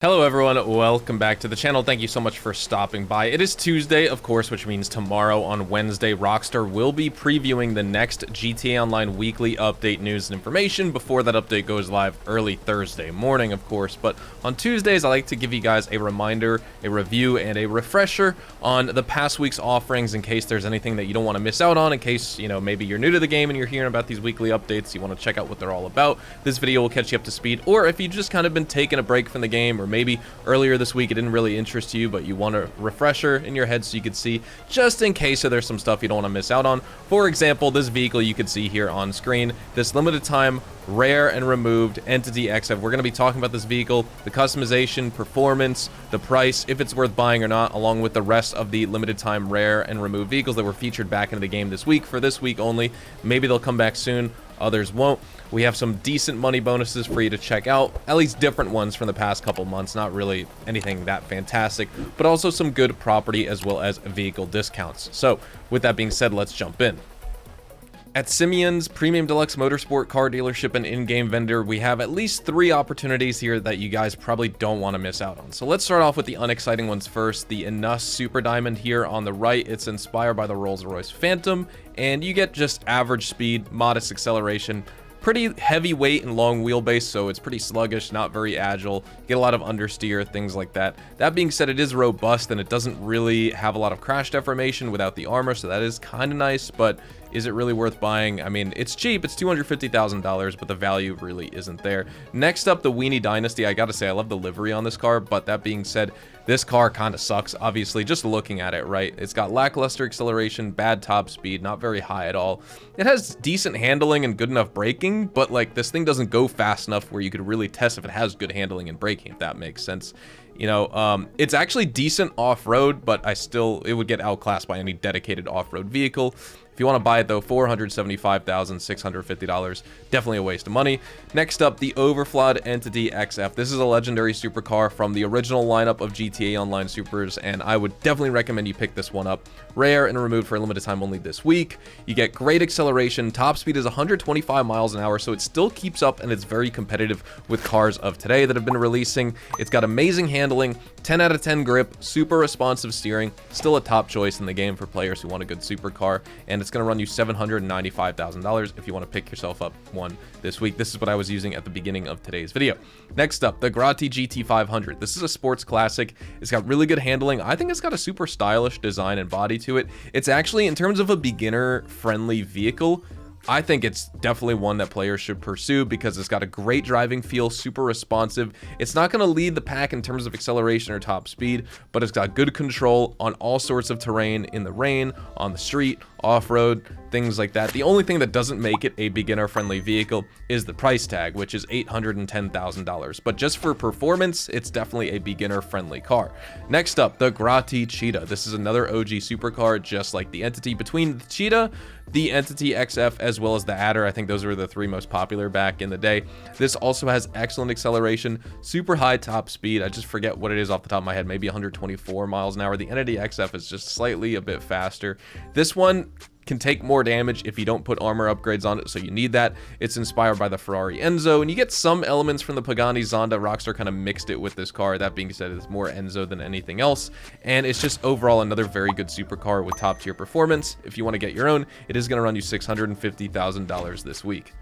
Hello everyone, welcome back to the channel. Thank you so much for stopping by. It is Tuesday, of course, which means tomorrow on Wednesday, Rockstar will be previewing the next GTA Online weekly update news and information before that update goes live early Thursday morning, of course. But on Tuesdays, I like to give you guys a reminder, a review, and a refresher on the past week's offerings in case there's anything that you don't want to miss out on, in case, maybe you're new to the game and you're hearing about these weekly updates, you want to check out what they're all about. This video will catch you up to speed, or if you've just kind of been taking a break from the game, or maybe earlier this week it didn't really interest you, but you want a refresher in your head so you could see, just in case there's some stuff you don't want to miss out on. For example, this vehicle you can see here on screen, this limited time rare and removed Entity XF. We're going to be talking about this vehicle, the customization, performance, the price, if it's worth buying or not, along with the rest of the limited time rare and removed vehicles that were featured back into the game this week, for this week only. Maybe they'll come back soon, others won't. We have some decent money bonuses for you to check out, at least different ones from the past couple months, not really anything that fantastic, but also some good property as well as vehicle discounts. So with that being said, let's jump in. At Simeon's Premium Deluxe Motorsport Car Dealership and in-game vendor, we have at least 3 opportunities here that you guys probably don't want to miss out on. So let's start off with the unexciting ones first. The Inus Super Diamond here on the right, it's inspired by the Rolls-Royce Phantom, and you get just average speed, modest acceleration, pretty heavy weight and long wheelbase, so it's pretty sluggish, not very agile, get a lot of understeer, things like that. That being said, it is robust and it doesn't really have a lot of crash deformation without the armor, so that is kind of nice, but is it really worth buying? I mean, it's cheap, it's $250,000, but the value really isn't there. Next up, the Weenie Dynasty. I gotta say, I love the livery on this car, but that being said, this car kind of sucks, obviously, just looking at it, right? It's got lackluster acceleration, bad top speed, not very high at all. It has decent handling and good enough braking, but like this thing doesn't go fast enough where you could really test if it has good handling and braking, if that makes sense. It's actually decent off-road, but it would get outclassed by any dedicated off-road vehicle. If you want to buy it though, $475,650, definitely a waste of money. Next up, the Overflawed Entity XF. This is a legendary supercar from the original lineup of GTA Online Supers, and I would definitely recommend you pick this one up. Rare and removed for a limited time only this week. You get great acceleration. Top speed is 125 miles an hour, so it still keeps up and it's very competitive with cars of today that have been releasing. It's got amazing handling, 10 out of 10 grip, super responsive steering, still a top choice in the game for players who want a good supercar, and it's going to run you $795,000 if you want to pick yourself up one this week. This is what I was using at the beginning of today's video. Next up, the Grotti GT500. This is a sports classic. It's got really good handling. I think it's got a super stylish design and body to it. It's actually, in terms of a beginner-friendly vehicle, I think it's definitely one that players should pursue because it's got a great driving feel, super responsive. It's not going to lead the pack in terms of acceleration or top speed, but it's got good control on all sorts of terrain, in the rain, on the street, off-road, things like that. The only thing that doesn't make it a beginner-friendly vehicle is the price tag, which is $810,000. But just for performance, it's definitely a beginner-friendly car. Next up, the Grotti Cheetah. This is another OG supercar, just like the Entity. Between the Cheetah, the Entity XF, as well as the Adder, I think those were the 3 most popular back in the day. This also has excellent acceleration, super high top speed. I just forget what it is off the top of my head, maybe 124 miles an hour. The Entity XF is just slightly a bit faster. This one can take more damage if you don't put armor upgrades on it, so you need that. It's inspired by the Ferrari Enzo, and you get some elements from the Pagani Zonda. Rockstar kind of mixed it with this car. That being said, it's more Enzo than anything else, and it's just overall another very good supercar with top tier performance. If you want to get your own, it is going to run you $650,000 this week.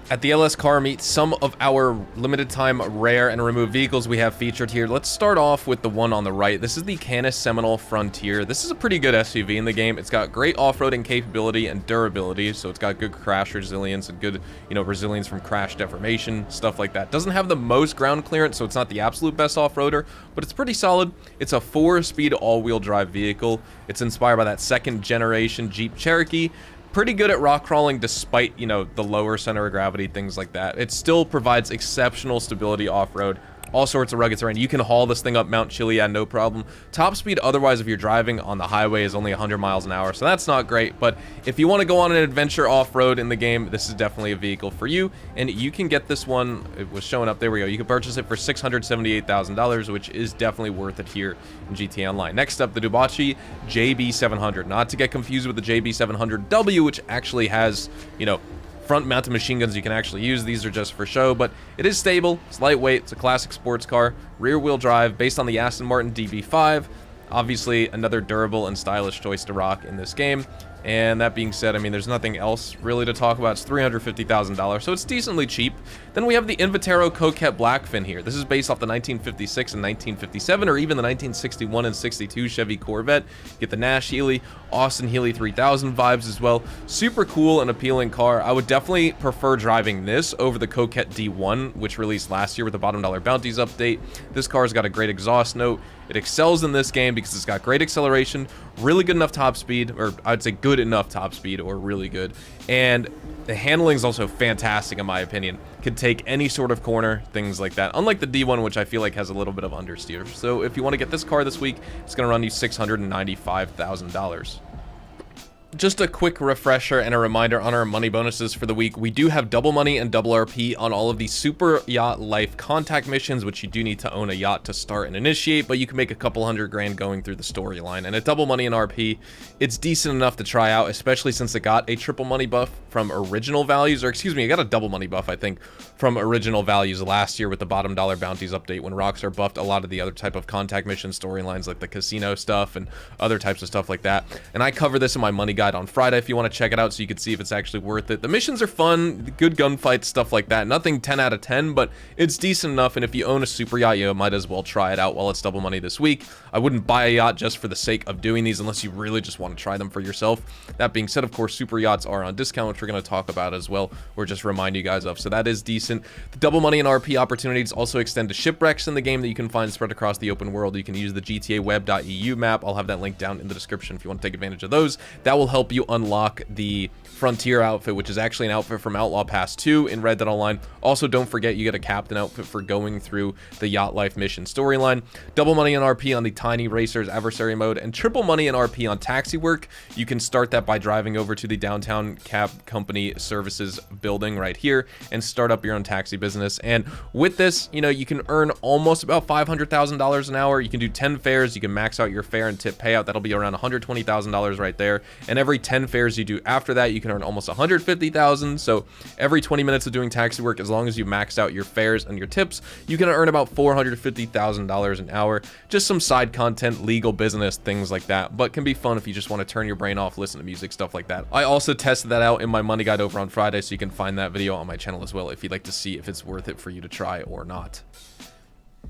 At the LS Car Meet, some of our limited time rare and removed vehicles we have featured here. Let's start off with the one on the right. This is the Canis Seminole Frontier. This is a pretty good SUV in the game. It's got great off-roading capability and durability, so it's got good crash resilience and good, resilience from crash deformation, stuff like that. Doesn't have the most ground clearance, so it's not the absolute best off-roader, but it's pretty solid. It's a 4-speed all-wheel drive vehicle. It's inspired by that 2nd generation Jeep Cherokee. Pretty good at rock crawling despite, the lower center of gravity, things like that. It still provides exceptional stability off-road. all sorts of rugged terrain. You can haul this thing up Mount Chiliad, no problem. Top speed otherwise if you're driving on the highway is only 100 miles an hour, so that's not great. But if you want to go on an adventure off-road in the game, this is definitely a vehicle for you. And you can get this one, it was showing up, there we go. You can purchase it for $678,000, which is definitely worth it here in GTA Online. Next up, the Dubachi JB700. Not to get confused with the JB700W, which actually has, you know, front mounted machine guns you can actually use. These are just for show, but it is stable, it's lightweight, it's a classic sports car, rear wheel drive, based on the Aston Martin DB5. Obviously, another durable and stylish choice to rock in this game. And that being said, I mean, there's nothing else really to talk about. It's $350,000, so it's decently cheap. Then we have the Invitero Coquette Blackfin here. This is based off the 1956 and 1957, or even the 1961 and 62 Chevy Corvette. You get the Nash Healey, Austin Healey 3000 vibes as well. Super cool and appealing car. I would definitely prefer driving this over the Coquette D1, which released last year with the Bottom Dollar Bounties update. This car's got a great exhaust note. It excels in this game because it's got great acceleration, really good enough top speed, or I'd say good enough top speed, or really good. And the handling is also fantastic in my opinion. Could take any sort of corner, things like that. Unlike the D1, which I feel like has a little bit of understeer. So if you want to get this car this week, it's going to run you $695,000. Just a quick refresher and a reminder on our money bonuses for the week. We do have double money and double RP on all of the Super Yacht Life contact missions, which you do need to own a yacht to start and initiate, but you can make a couple $100 grand going through the storyline. And at double money and RP, it's decent enough to try out, especially since it got a triple money buff from original values, or excuse me, it got a double money buff, I think, from original values last year with the Bottom Dollar Bounties update when Rockstar buffed a lot of the other type of contact mission storylines like the casino stuff and other types of stuff like that. And I cover this in my money guide on Friday if you want to check it out so you can see if it's actually worth it. The missions are fun, good gunfights, stuff like that. Nothing 10 out of 10, but it's decent enough, and if you own a super yacht, you might as well try it out while it's double money this week. I wouldn't buy a yacht just for the sake of doing these unless you really just want to try them for yourself. That being said, of course, super yachts are on discount, which we're going to talk about as well, or just remind you guys of, so that is decent. The double money and RP opportunities also extend to shipwrecks in the game that you can find spread across the open world. You can use the GTAweb.eu map. I'll have that link down in the description if you want to take advantage of those. That will help you unlock the Frontier outfit, which is actually an outfit from Outlaw Pass 2 in Red Dead Online. Also, don't forget you get a captain outfit for going through the Yacht Life mission storyline. Double money and RP on the Tiny Racers adversary mode, and triple money and RP on taxi work. You can start that by driving over to the downtown cab company services building right here and start up your own taxi business. And with this, you know, you can earn almost about $500,000 an hour. You can do 10 fares. You can max out your fare and tip payout. That'll be around $120,000 right there. And every 10 fares you do after that, you can earn almost $150,000. So every 20 minutes of doing taxi work, as long as you maxed out your fares and your tips, you can earn about $450,000 an hour. Just some side content, legal business, things like that, but can be fun if you just want to turn your brain off, listen to music, stuff like that. I also tested that out in my money guide over on Friday, so you can find that video on my channel as well if you'd like to see if it's worth it for you to try or not.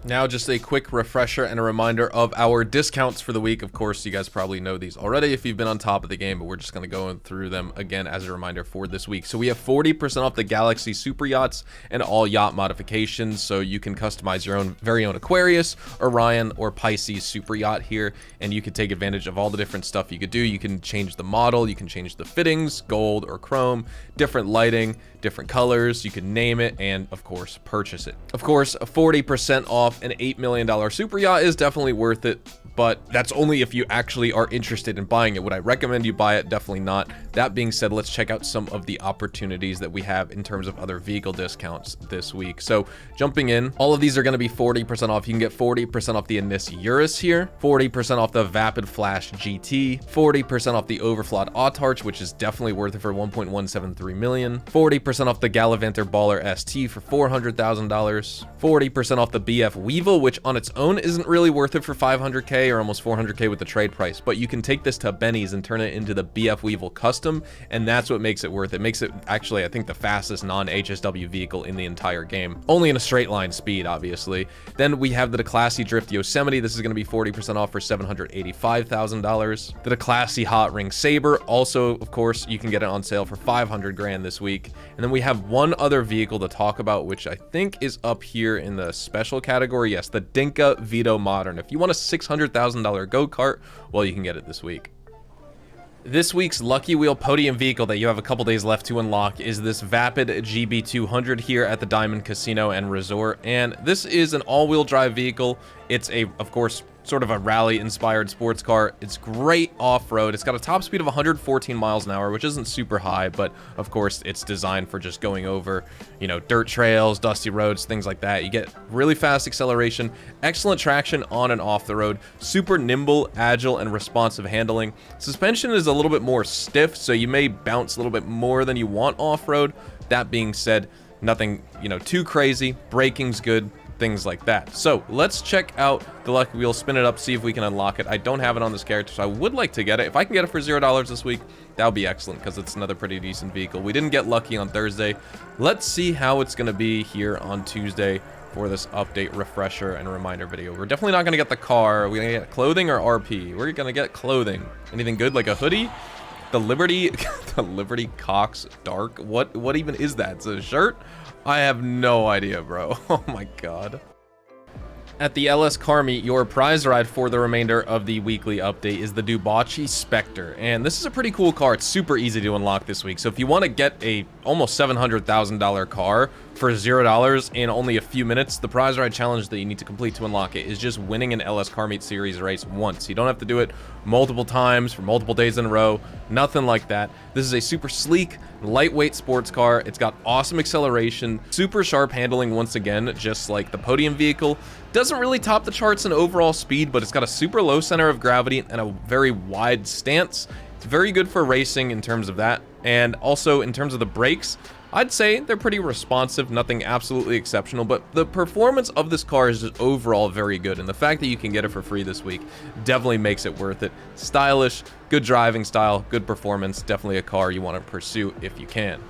Now, just a quick refresher and a reminder of our discounts for the week. Of course, you guys probably know these already if you've been on top of the game, but we're just going to go through them again as a reminder for this week. So we have 40% off the Galaxy Super Yachts and all yacht modifications, so you can customize your own very own Aquarius, Orion, or Pisces Super Yacht here, and you can take advantage of all the different stuff you could do. You can change the model, you can change the fittings, gold or chrome, different lighting, different colors, you can name it, and of course purchase it. Of course, 40% off an $8 million super yacht is definitely worth it, but that's only if you actually are interested in buying it. Would I recommend you buy it? Definitely not. That being said, let's check out some of the opportunities that we have in terms of other vehicle discounts this week. So jumping in, all of these are going to be 40% off. You can get 40% off the Anis Urus here, 40% off the Vapid Flash GT, 40% off the Overflod Autarch, which is definitely worth it for 1.173 million, 40% off the Gallivanter Baller ST for $400,000, 40% off the BF Weevil, which on its own isn't really worth it for 500k or almost 400k with the trade price, but you can take this to Benny's and turn it into the BF Weevil Custom, and that's what makes it worth it. Makes it actually, I think, the fastest non-HSW vehicle in the entire game, only in a straight line speed, obviously. Then we have the Declassy Drift Yosemite. This is going to be 40% off for $785,000. The Declassy Hot Ring Saber, also, of course, you can get it on sale for 500 grand this week. And then we have one other vehicle to talk about, which I think is up here in the special category. Yes, the Dinka Vito Modern. If you want a $600,000 go-kart, well, you can get it this week. This week's Lucky Wheel podium vehicle that you have a couple days left to unlock is this Vapid GB200 here at the Diamond Casino and Resort, and this is an all-wheel drive vehicle. It's of course, sort of a rally-inspired sports car. It's great off-road. It's got a top speed of 114 miles an hour, which isn't super high, but of course, it's designed for just going over, you know, dirt trails, dusty roads, things like that. You get really fast acceleration, excellent traction on and off the road, super nimble, agile, and responsive handling. Suspension is a little bit more stiff, so you may bounce a little bit more than you want off-road. That being said, nothing, you know, too crazy. Braking's good, things like that. So let's check out the lucky wheel, spin it up, see if we can unlock it. I don't have it on this character, so I would like to get it. If I can get it for $0 this week, that would be excellent, because it's another pretty decent vehicle. We didn't get lucky on Thursday. Let's see how it's going to be here on Tuesday for this update, refresher, and reminder video. We're definitely not going to get the car. Are we going to get clothing or RP? We're going to get clothing. Anything good, like a hoodie? The Liberty, the Liberty Cox Dark? What even is that? It's a shirt? I have no idea, bro. Oh my god. At the LS Car Meet, your prize ride for the remainder of the weekly update is the Dubachi Spectre, and this is a pretty cool car. It's super easy to unlock this week, so if you want to get a almost $700,000 car for $0 in only a few minutes, the prize ride challenge that you need to complete to unlock it is just winning an LS Car Meet Series race once. You don't have to do it multiple times for multiple days in a row, nothing like that. This is a super sleek, lightweight sports car. It's got awesome acceleration, super sharp handling once again, just like the podium vehicle. Doesn't really top the charts in overall speed, but it's got a super low center of gravity and a very wide stance. It's very good for racing in terms of that. And also in terms of the brakes, I'd say they're pretty responsive, nothing absolutely exceptional, but the performance of this car is just overall very good, and the fact that you can get it for free this week definitely makes it worth it. Stylish, good driving style, good performance, definitely a car you want to pursue if you can.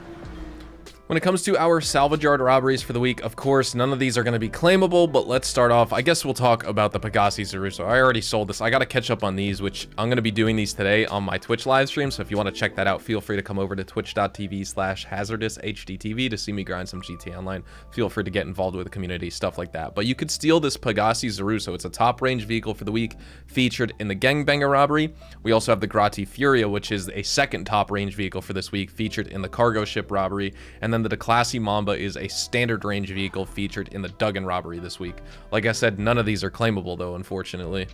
When it comes to our salvage yard robberies for the week, of course, none of these are going to be claimable, but let's start off. I guess we'll talk about the Pegassi Zaruso. I already sold this. I got to catch up on these, which I'm going to be doing these today on my Twitch live stream, so if you want to check that out, feel free to come over to twitch.tv/hazardoushdtv to see me grind some GTA Online. Feel free to get involved with the community, stuff like that. But you could steal this Pegassi Zaruso. It's a top range vehicle for the week, featured in the Gangbanger robbery. We also have the Grati Furia, which is a second top range vehicle for this week, featured in the cargo ship robbery, and then the Classy Mamba is a standard range vehicle featured in the Duggan robbery this week. Like I said, none of these are claimable though, unfortunately.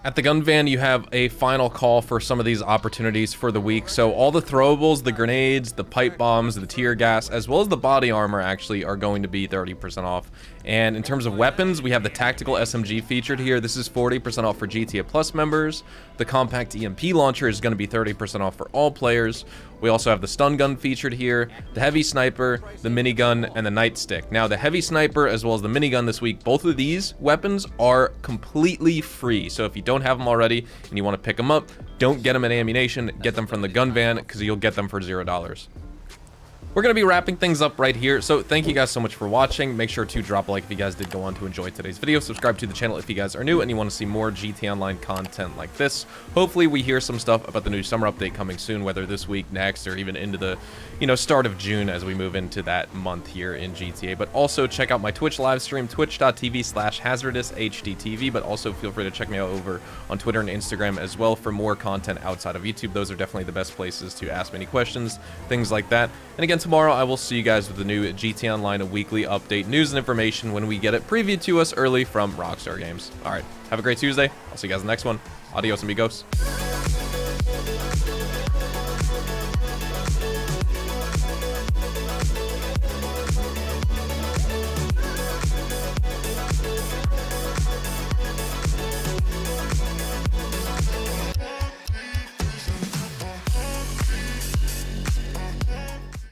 At the gun van, you have a final call for some of these opportunities for the week. So all the throwables, the grenades, the pipe bombs, the tear gas, as well as the body armor actually are going to be 30% off. And in terms of weapons, we have the tactical SMG featured here. This is 40% off for GTA Plus members. The compact EMP launcher is going to be 30% off for all players. We also have the stun gun featured here, the heavy sniper, the minigun, and the nightstick. Now, the heavy sniper as well as the minigun this week, both of these weapons are completely free. So if you don't have them already and you want to pick them up, don't get them at Ammunition, get them from the gun van because you'll get them for $0. We're going to be wrapping things up right here, so thank you guys so much for watching. Make sure to drop a like if you guys did go on to enjoy today's video. Subscribe to the channel if you guys are new and you want to see more GTA Online content like this. Hopefully we hear some stuff about the new summer update coming soon, whether this week, next, or even into the, start of June as we move into that month here in GTA. But also check out my Twitch live stream, twitch.tv/hazardoushdtv, but also feel free to check me out over on Twitter and Instagram as well for more content outside of YouTube. Those are definitely the best places to ask me any questions, things like that. And again, tomorrow I will see you guys with the new GTA Online weekly update, news and information when we get it previewed to us early from Rockstar Games. All right, have a great Tuesday. I'll see you guys in the next one. Adios, amigos.